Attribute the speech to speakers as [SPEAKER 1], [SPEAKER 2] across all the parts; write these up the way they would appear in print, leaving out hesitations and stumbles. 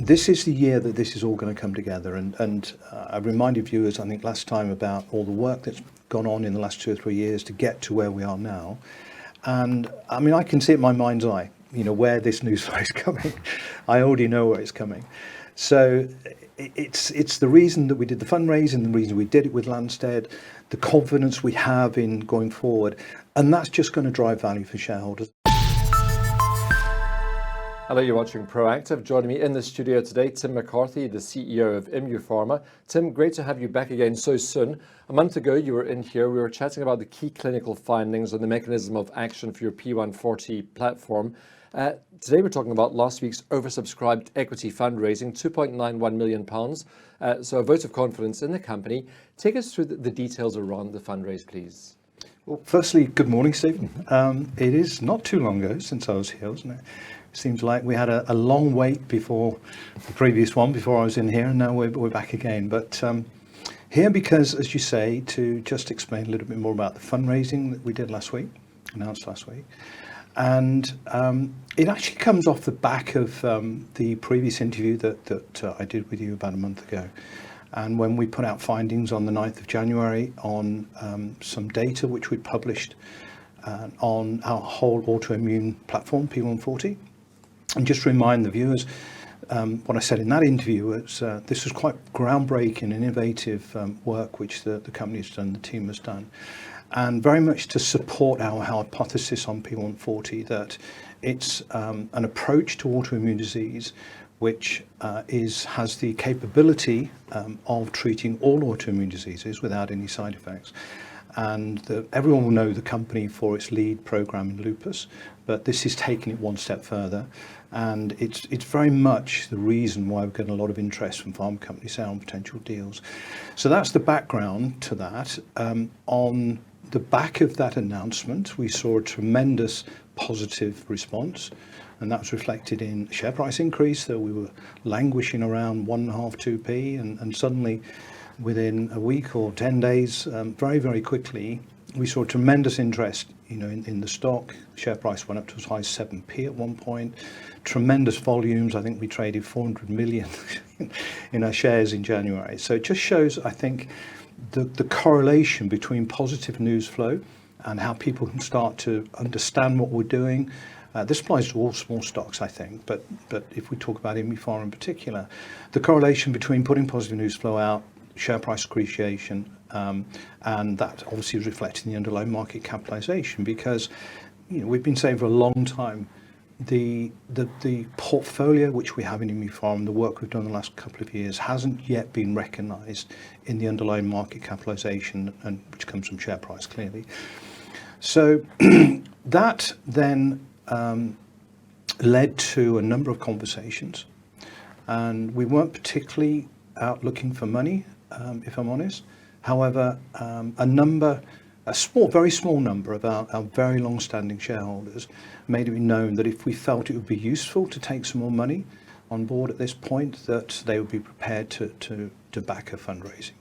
[SPEAKER 1] this is the year that this is all going to come together. And I reminded viewers, I think last time, about all the work that's gone on in the last 2 or 3 years to get to where we are now. And I mean, I can see it in my mind's eye, where this news flow is coming. I already know where it's coming. So it's the reason that we did the fundraising, the reason we did it with Lanstead, the confidence we have in going forward. And that's just going to drive value for shareholders.
[SPEAKER 2] Hello, you're watching Proactive. Joining me in the studio today, Tim McCarthy, the CEO of ImmuPharma. Tim, great to have you back again so soon. A month ago, you were in here. We were chatting about the key clinical findings and the mechanism of action for your P140 platform. Today, we're talking about last week's oversubscribed equity fundraising, £2.91 million. So a vote of confidence in the company. Take us through the details around the fundraise, please.
[SPEAKER 1] Well, firstly, good morning, Stephen. It is not too long ago since I was here, wasn't it? Seems like we had a long wait before the previous one, before I was in here, and now we're back again. But here because, as you say, to just explain a little bit more about the fundraising that we did announced last week. And it actually comes off the back of the previous interview that I did with you about a month ago. And when we put out findings on the 9th of January on some data which we published on our whole autoimmune platform, P140. And just to remind the viewers, what I said in that interview was this was quite groundbreaking and innovative work which the company has done, the team has done, and very much to support our hypothesis on P140 that it's an approach to autoimmune disease which has the capability of treating all autoimmune diseases without any side effects. And everyone will know the company for its lead program in lupus, but this is taking it one step further. And it's very much the reason why we're getting a lot of interest from pharma companies on potential deals. So that's the background to that. On the back of that announcement, we saw a tremendous positive response, and that was reflected in share price increase. So we were languishing around 1.5, 2p, and suddenly within a week or 10 days, very, very quickly, we saw tremendous interest, in the stock. Share price went up to as high as 7p at one point. Tremendous volumes. I think we traded 400 million in our shares in January. So it just shows, I think, the correlation between positive news flow and how people can start to understand what we're doing. This applies to all small stocks, I think, but if we talk about ImmuPharma in particular, the correlation between putting positive news flow out, share price appreciation, and that obviously is reflected in the underlying market capitalization, because we've been saying for a long time the portfolio which we have in ImmuPharma, the work we've done in the last couple of years, hasn't yet been recognized in the underlying market capitalization, and which comes from share price clearly. So that then led to a number of conversations, and we weren't particularly out looking for money, if I'm honest. However, a very small number of our very long-standing shareholders made it known that if we felt it would be useful to take some more money on board at this point, that they would be prepared to back a fundraising.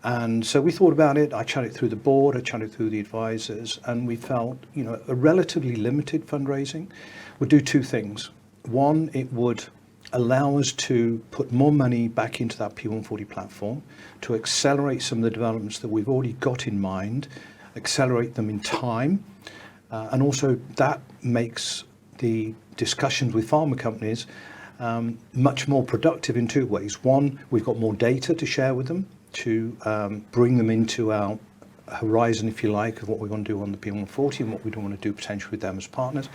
[SPEAKER 1] And so we thought about it. I chatted through the board, I chatted through the advisors, and we felt, a relatively limited fundraising would do two things. One, it would allow us to put more money back into that P140 platform to accelerate some of the developments that we've already got in mind, accelerate them in time. And also that makes the discussions with pharma companies much more productive in two ways. One, we've got more data to share with them, to bring them into our horizon, if you like, of what we want to do on the P140 and what we don't want to do potentially with them as partners.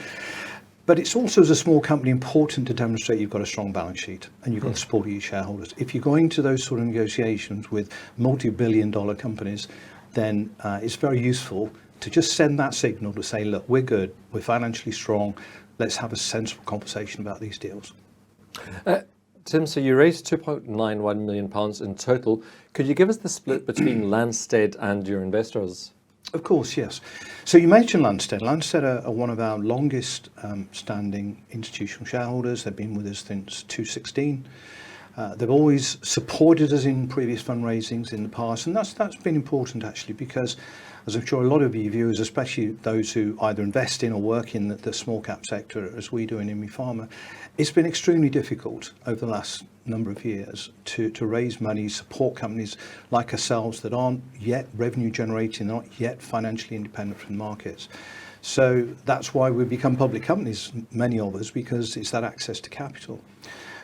[SPEAKER 1] But it's also, as a small company, important to demonstrate you've got a strong balance sheet and you've got the support of your shareholders. If you're going to those sort of negotiations with multi-billion-dollar companies, then it's very useful to just send that signal to say, look, we're good, we're financially strong, let's have a sensible conversation about these deals.
[SPEAKER 2] Tim, so you raised £2.91 million in total. Could you give us the split between Lanstead and your investors?
[SPEAKER 1] Of course, yes. So you mentioned Lanstead. Lanstead are one of our longest standing institutional shareholders. They've been with us since 2016. They've always supported us in previous fundraisings in the past, and that's been important actually, because as I'm sure a lot of you viewers, especially those who either invest in or work in the small cap sector, as we do in ImmuPharma, it's been extremely difficult over the last number of years to raise money, support companies like ourselves that aren't yet revenue generating, not yet financially independent from the markets. So that's why we've become public companies, many of us, because it's that access to capital.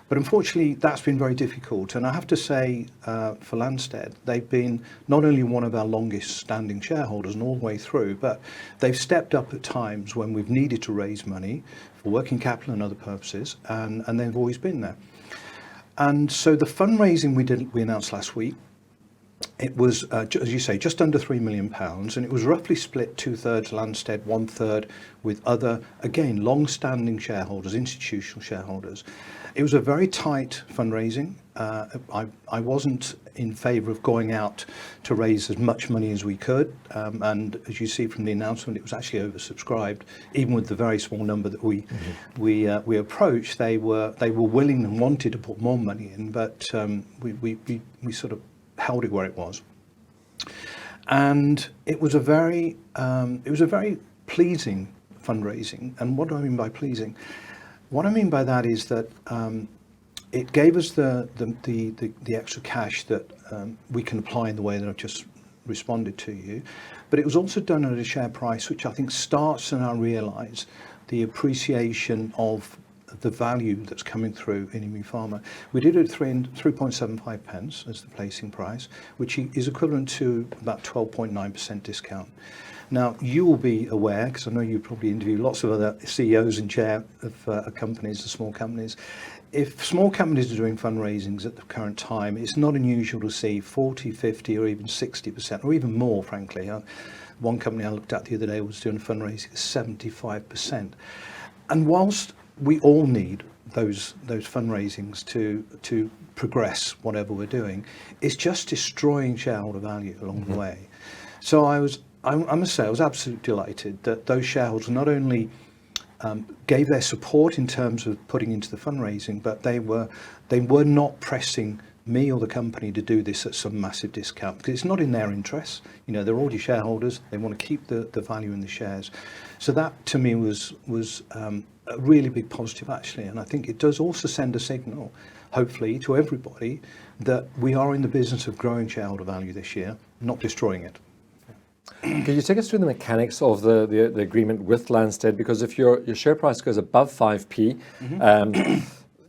[SPEAKER 1] But unfortunately, that's been very difficult. And I have to say, for Lanstead, they've been not only one of our longest standing shareholders and all the way through, but they've stepped up at times when we've needed to raise money for working capital and other purposes, and they've always been there. And so the fundraising we announced last week, it was, as you say, just under £3 million, and it was roughly split 2/3 Lanstead, 1/3 with other, again, long-standing shareholders, institutional shareholders. It was a very tight fundraising. I wasn't in favour of going out to raise as much money as we could, and as you see from the announcement, it was actually oversubscribed. Even with the very small number that we approached, they were willing and wanted to put more money in, but we sort of held it where it was, and it was a very pleasing fundraising. And what do I mean by pleasing? What I mean by that is that it gave us the extra cash that we can apply in the way that I've just responded to you, but it was also done at a share price which I think starts to now realise the appreciation of the value that's coming through in ImmuPharma. We did it at 3.75 pence as the placing price, which is equivalent to about 12.9% discount. Now, you will be aware, because I know you probably interview lots of other CEOs and chair of companies, the small companies. If small companies are doing fundraisings at the current time, it's not unusual to see 40, 50, or even 60%, or even more, frankly. One company I looked at the other day was doing a fundraising at 75%. And whilst we all need those fundraisings to progress whatever we're doing, it's just destroying shareholder value along the way. So I must say I was absolutely delighted that those shareholders not only gave their support in terms of putting into the fundraising, but they were not pressing me or the company to do this at some massive discount, because it's not in their interests. You know, they're already shareholders. They want to keep the value in the shares. So that to me was a really big positive, actually. And I think it does also send a signal, hopefully, to everybody that we are in the business of growing shareholder value this year, not destroying it.
[SPEAKER 2] Can you take us through the mechanics of the agreement with Lanstead? Because if your share price goes above 5p,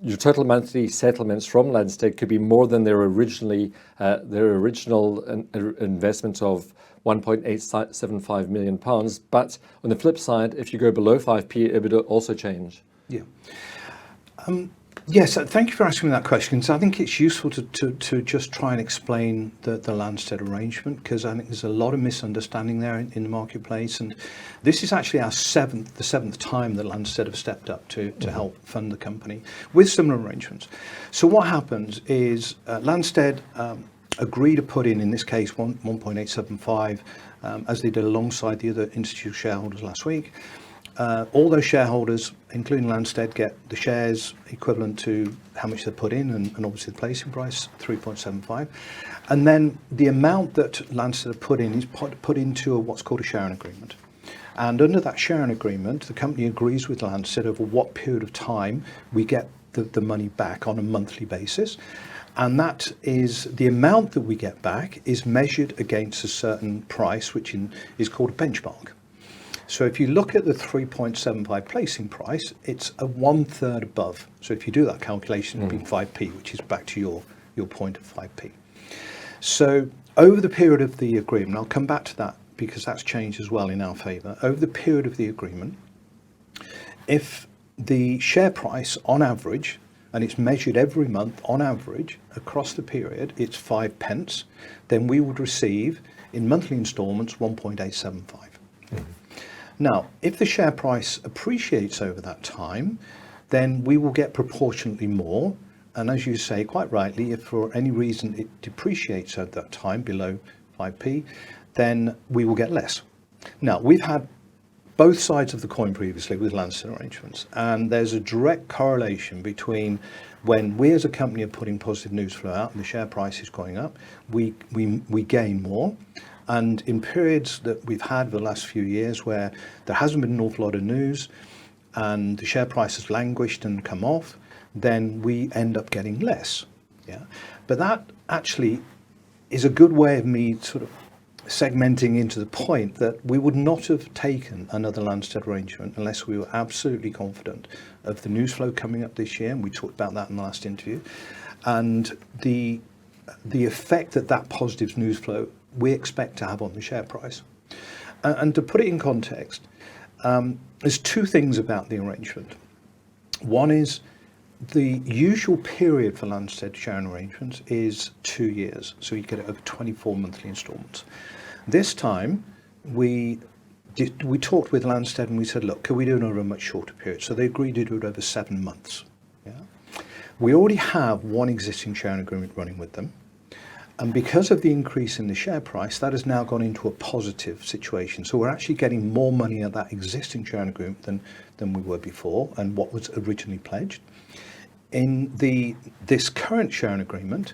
[SPEAKER 2] your total monthly settlements from Lanstead could be more than their original investment of £1.875 million. But on the flip side, if you go below 5p, it would also change.
[SPEAKER 1] Yeah. Yes, thank you for asking me that question. So I think it's useful to just try and explain the Lanstead arrangement, because I think there's a lot of misunderstanding there in the marketplace. And this is actually the seventh time that Lanstead have stepped up to help fund the company with similar arrangements. So what happens is Lanstead agree to put in this case, 1.875, as they did alongside the other institutional shareholders last week. All those shareholders, including Lanstead, get the shares equivalent to how much they put in, and obviously the placing price, 3.75. And then the amount that Lanstead have put in is put into what's called a sharing agreement. And under that sharing agreement, the company agrees with Lanstead over what period of time we get the money back on a monthly basis. And that is the amount that we get back is measured against a certain price, which is called a benchmark. So if you look at the 3.75 placing price, it's a 1/3 above. So if you do that calculation, it'd be 5p, which is back to your point of 5p. So over the period of the agreement, I'll come back to that because that's changed as well in our favour. Over the period of the agreement, if the share price on average, and it's measured every month on average across the period, it's 5 pence, then we would receive in monthly instalments 1.875. Now, if the share price appreciates over that time, then we will get proportionately more. And as you say, quite rightly, if for any reason it depreciates at that time below 5p, then we will get less. Now, we've had both sides of the coin previously with Lanstead arrangements, and there's a direct correlation between when we as a company are putting positive news flow out and the share price is going up, we gain more. And in periods that we've had the last few years where there hasn't been an awful lot of news and the share price has languished and come off, then we end up getting less. Yeah. But that actually is a good way of me sort of segmenting into the point that we would not have taken another Lanstead arrangement unless we were absolutely confident of the news flow coming up this year, and we talked about that in the last interview, and the effect that that positive news flow we expect to have on the share price. And to put it in context, there's two things about the arrangement. One is the usual period for Lanstead sharing arrangements is 2 years, so you get it over 24 monthly instalments. This time, we talked with Lanstead and we said, look, can we do it over a much shorter period? So they agreed to do it over 7 months. Yeah? We already have one existing sharing agreement running with them. And because of the increase in the share price, that has now gone into a positive situation. So we're actually getting more money at that existing sharing agreement than we were before and what was originally pledged. In this current sharing agreement,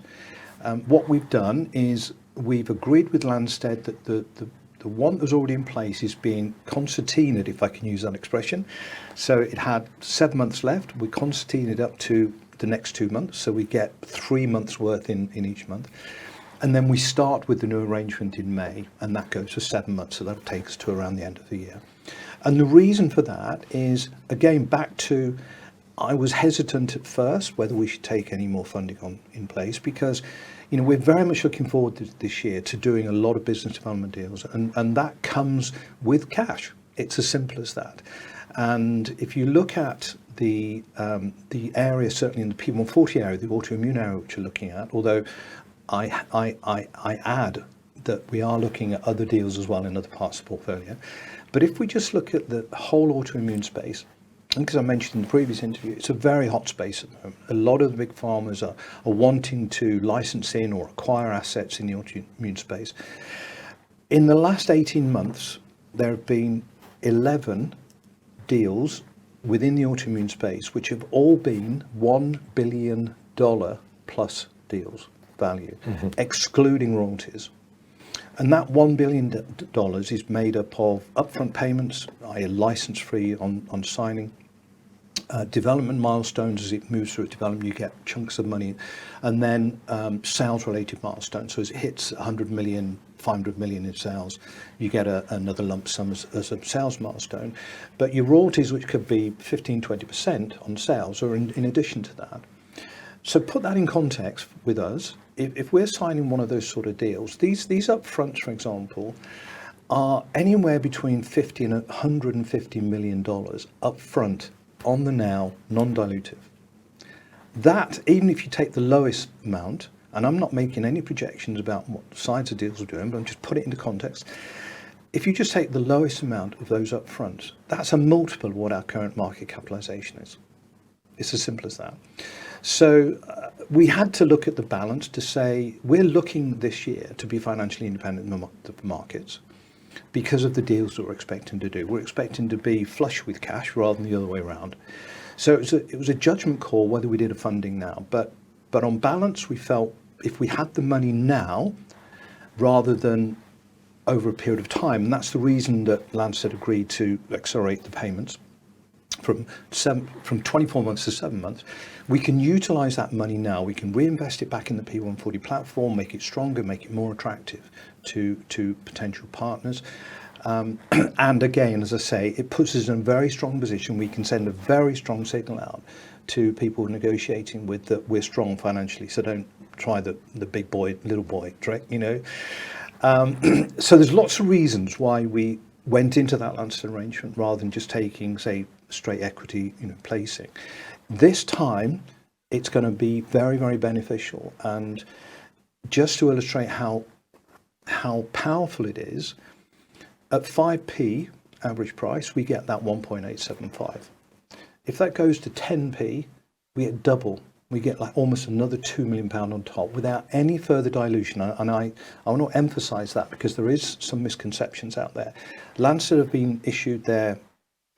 [SPEAKER 1] what we've done is we've agreed with Lanstead that the one that was already in place is being concertinaed, if I can use that expression. So it had 7 months left. We concertinaed up to the next 2 months. So we get 3 months worth in each month. And then we start with the new arrangement in May, and that goes for 7 months. So that'll take us to around the end of the year. And the reason for that is, again, back to, I was hesitant at first whether we should take any more funding in place because, you know, we're very much looking forward this year to doing a lot of business development deals, and that comes with cash. It's as simple as that. And if you look at the area, certainly in the P140 area, the autoimmune area which you're looking at, although I add that we are looking at other deals as well in other parts of the portfolio. But if we just look at the whole autoimmune space, and because I mentioned in the previous interview, it's a very hot space at the moment. A lot of the big pharmas are wanting to license in or acquire assets in the autoimmune space. In the last 18 months, there have been 11 deals within the autoimmune space, which have all been $1 billion plus deals value, excluding royalties. And that $1 billion is made up of upfront payments, i.e. license free on signing, development milestones. As it moves through development, you get chunks of money, and then sales related milestones. So as it hits 100 million, 500 million in sales, you get another lump sum as a sales milestone. But your royalties, which could be 15-20% on sales, are in addition to that. So put that in context with us. If we're signing one of those sort of deals, these upfronts, for example, are anywhere between $50 and $150 million upfront on the now, non-dilutive. That, even if you take the lowest amount, and I'm not making any projections about what sides of deals are doing, but I'm just putting it into context. If you just take the lowest amount of those upfronts, that's a multiple of what our current market capitalization is. It's as simple as that. So we had to look at the balance to say, we're looking this year to be financially independent in the markets because of the deals that we're expecting to do. We're expecting to be flush with cash rather than the other way around. So it was a judgment call whether we did a funding now. But on balance, we felt if we had the money now rather than over a period of time, and that's the reason that Lanstead agreed to accelerate the payments from 24 months to 7 months, we can utilize that money now. We can reinvest it back in the P140 platform, make it stronger, make it more attractive to potential partners. And again, as I say, it puts us in a very strong position. We can send a very strong signal out to people negotiating with that we're strong financially. So don't try the big boy, little boy trick, you know. So there's lots of reasons why we went into that Lanstead arrangement rather than just taking, say, straight equity, you know, placing. This time, it's going to be very, very beneficial. And just to illustrate how powerful it is, at 5p average price, we get that 1.875. If that goes to 10p, we get double. We get like almost another £2 million on top without any further dilution. And I want to emphasize that because there is some misconceptions out there. Lanstead have been issued their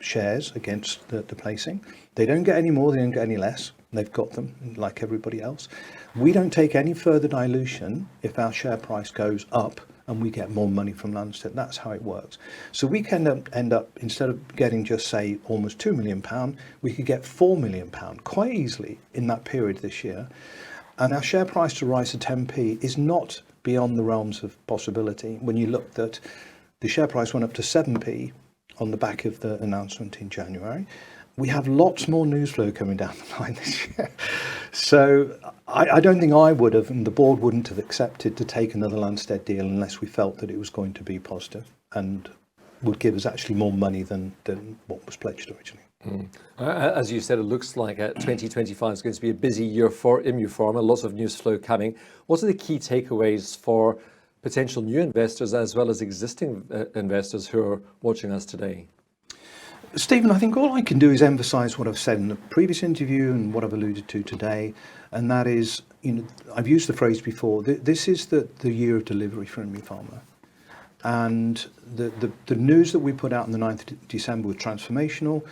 [SPEAKER 1] shares against the placing. They don't get any more, they don't get any less. They've got them like everybody else. We don't take any further dilution if our share price goes up and we get more money from Lanstead. That's how it works. So we can end up, instead of getting just, say, almost £2 million, we could get £4 million quite easily in that period this year. And our share price to rise to 10p is not beyond the realms of possibility. When you look that the share price went up to 7p on the back of the announcement in January, we have lots more news flow coming down the line this year. So I don't think I would have, and the board wouldn't have accepted to take another Lanstead deal unless we felt that it was going to be positive and would give us actually more money than what was pledged originally.
[SPEAKER 2] As you said, it looks like 2025 is going to be a busy year for ImmuPharma, lots of news flow coming. What are the key takeaways for potential new investors as well as existing investors who are watching us today?
[SPEAKER 1] Stephen, I think all I can do is emphasise what I've said in the previous interview and what I've alluded to today, and that is, I've used the phrase before, this is the year of delivery for ImmuPharma. And the news that we put out on the 9th of December was transformational.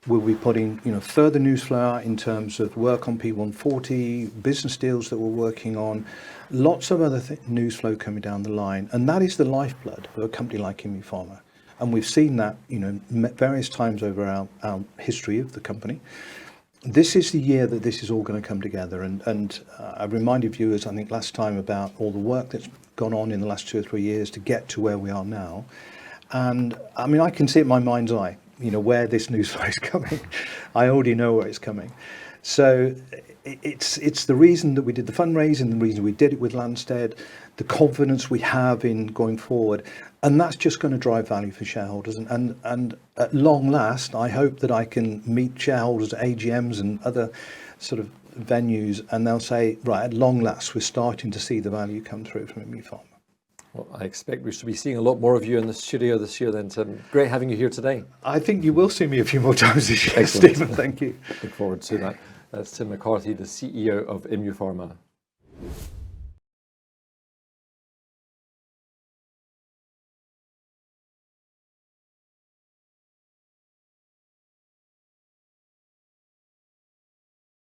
[SPEAKER 1] We'll be putting further news flow out in terms of work on P140, business deals that we're working on, lots of other news flow coming down the line, and that is the lifeblood of a company like ImmuPharma. And we've seen that, various times over our history of the company. This is the year that this is all going to come together. And I reminded viewers, I think last time, about all the work that's gone on in the last 2 or 3 years to get to where we are now. And I mean, I can see it in my mind's eye, where this news flow is coming. I already know where it's coming. So it's the reason that we did the fundraising, the reason we did it with Lanstead, the confidence we have in going forward. And that's just going to drive value for shareholders. And at long last, I hope that I can meet shareholders at AGMs and other sort of venues, and they'll say, right, at long last, we're starting to see the value come through from ImmuPharma.
[SPEAKER 2] Well, I expect we should be seeing a lot more of you in the studio this year then, Tim. Great having you here today.
[SPEAKER 1] I think you will see me a few more times this year,
[SPEAKER 2] Excellent.
[SPEAKER 1] Stephen. Thank you.
[SPEAKER 2] Look forward to that. That's Tim McCarthy, the CEO of ImmuPharma.